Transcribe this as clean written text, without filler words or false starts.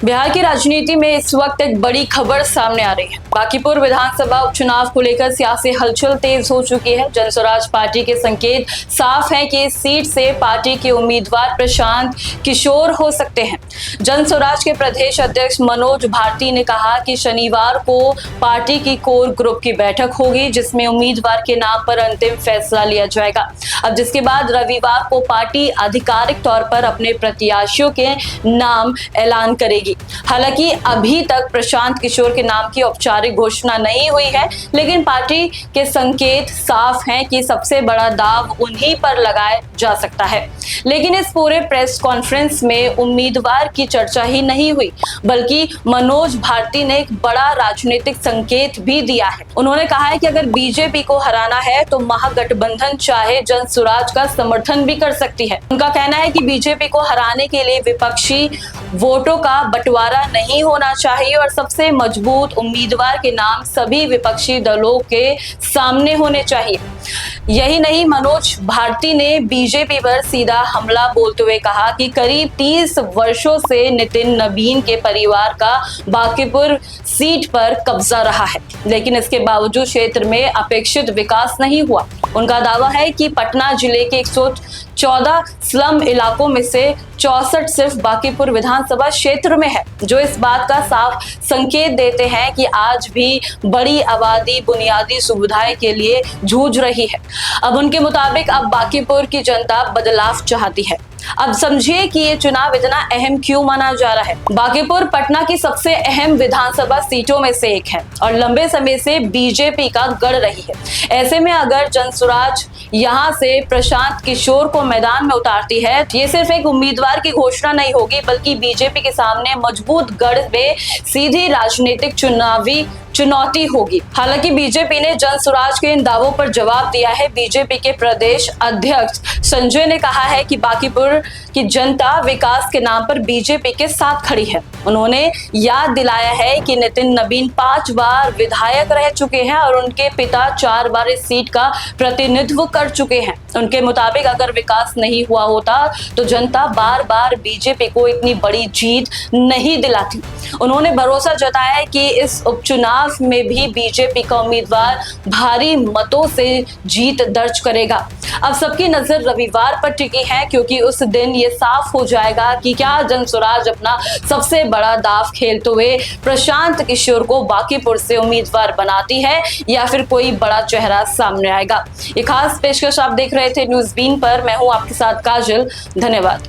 बिहार की राजनीति में इस वक्त एक बड़ी खबर सामने आ रही है। बांकीपुर विधानसभा उपचुनाव को लेकर सियासी हलचल तेज हो चुकी है। जनस्वराज पार्टी के संकेत साफ हैं कि इस सीट से पार्टी के उम्मीदवार प्रशांत किशोर हो सकते हैं। जनस्वराज के प्रदेश अध्यक्ष मनोज भारती ने कहा कि शनिवार को पार्टी की कोर ग्रुप की बैठक होगी, जिसमें उम्मीदवार के नाम पर अंतिम फैसला लिया जाएगा। अब जिसके बाद रविवार को पार्टी आधिकारिक तौर पर अपने प्रत्याशियों के नाम ऐलान करेगी। हालांकि अभी तक प्रशांत किशोर के नाम की औपचारिक घोषणा नहीं हुई है, लेकिन पार्टी के संकेत साफ हैं कि सबसे बड़ा दाव उन्हीं पर लगाया जा सकता है। लेकिन इस पूरे प्रेस कॉन्फ्रेंस में उम्मीदवार की चर्चा ही नहीं हुई, बल्कि मनोज भारती ने एक बड़ा राजनीतिक संकेत भी दिया है। उन्होंने कहा है कि अगर बीजेपी को हराना है तो महागठबंधन चाहे जनस्वराज का समर्थन भी कर सकती है। उनका कहना है कि बीजेपी को हराने के लिए विपक्षी वोटों का बंटवारा नहीं होना चाहिए और सबसे मजबूत उम्मीदवार के नाम सभी विपक्षी दलों के सामने होने चाहिए। यही नहीं, मनोज भारती ने बीजेपी पर सीधा हमला बोलते हुए कहा कि करीब 30 वर्षों से नितिन नबीन के परिवार का बांकीपुर सीट पर कब्जा रहा है, लेकिन इसके बावजूद क्षेत्र में अपेक्षित विकास नहीं हुआ। उनका दावा है कि पटना जिले के 114 स्लम इलाकों में से 64 सिर्फ बांकीपुर विधानसभा क्षेत्र में है, जो इस बात का साफ संकेत देते हैं कि आज भी बड़ी आबादी बुनियादी सुविधाएं के लिए जूझ रही है। अब उनके मुताबिक अब बांकीपुर की जनता बदलाव चाहती है। अब समझिए कि ये चुनाव इतना अहम क्यों माना जा रहा है। बांकीपुर पटना की सबसे अहम विधानसभा सीटों में से एक है और लंबे समय से बीजेपी का गढ़ रही है। ऐसे में अगर जनस्वराज यहां से प्रशांत किशोर को मैदान में उतारती है, ये सिर्फ एक उम्मीदवार की घोषणा नहीं होगी, बल्कि बीजेपी के सामने मजबूत गढ़ में सीधी राजनीतिक चुनौती होगी। हालांकि बीजेपी ने जनस्वराज के इन दावों पर जवाब दिया है। बीजेपी के प्रदेश अध्यक्ष संजय ने कहा है कि बांकीपुर की जनता विकास के नाम पर बीजेपी के साथ खड़ी है। उन्होंने याद दिलाया है कि नितिन नबीन 5 बार विधायक रह चुके हैं और उनके पिता 4 बार इस सीट का प्रतिनिधित्व कर चुके हैं। उनके मुताबिक अगर विकास नहीं हुआ होता तो जनता बार बार बीजेपी को इतनी बड़ी जीत नहीं दिलाती। उन्होंने भरोसा जताया है कि इस उपचुनाव में भी बीजेपी का उम्मीदवार भारी मतों से जीत दर्ज करेगा। अब सबकी नजर रविवार पर टिकी है, क्योंकि उस दिन ये साफ हो जाएगा कि क्या जनस्वराज अपना सबसे बड़ा दाव खेलते हुए प्रशांत किशोर को बांकीपुर से उम्मीदवार बनाती है या फिर कोई बड़ा चेहरा सामने आएगा। ये खास पेशकश आप देख रहे थे न्यूज़ बीन पर। मैं हूं आपके साथ काजल। धन्यवाद।